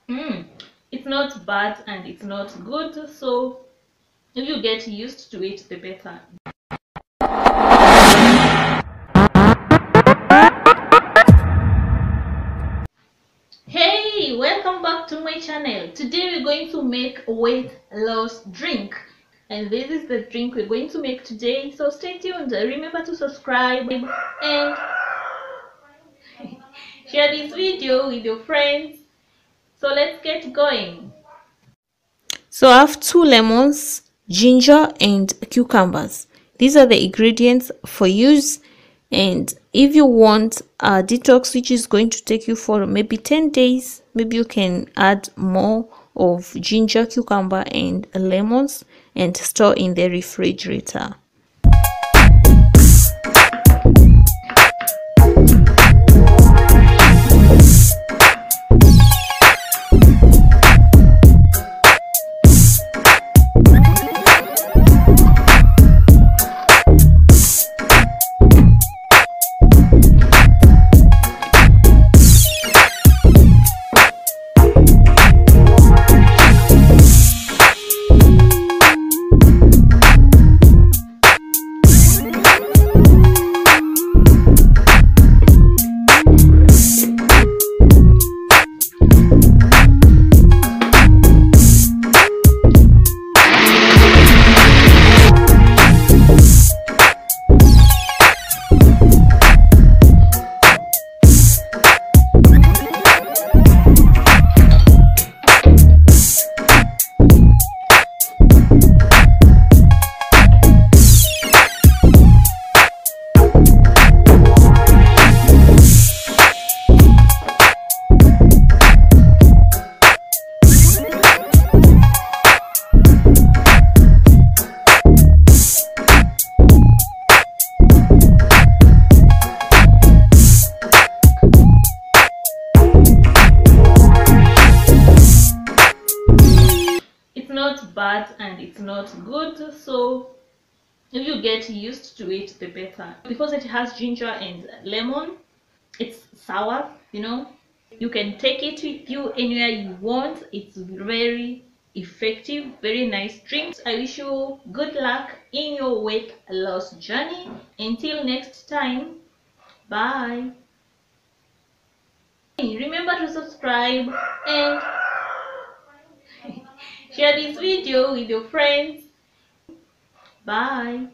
mm, it's not bad and it's not good, so if you get used to it, the better. Hey, welcome back to my channel. Today we're going to make weight loss drink, and this is the drink we're going to make today, so stay tuned. Remember to subscribe and share this video with your friends. So let's get going. So I have 2 lemons, ginger and cucumbers. These are the ingredients for use. And if you want a detox which is going to take you for maybe 10 days, maybe you can add more of ginger, cucumber and lemons and store in the refrigerator. Not bad and it's not good, so if you get used to it, the better. Because it has ginger and lemon, it's sour, you can take it with you anywhere you want. It's very effective, very nice drink. I wish you good luck in your weight loss journey. Until next time, bye. Remember to subscribe and share this video with your friends. Bye.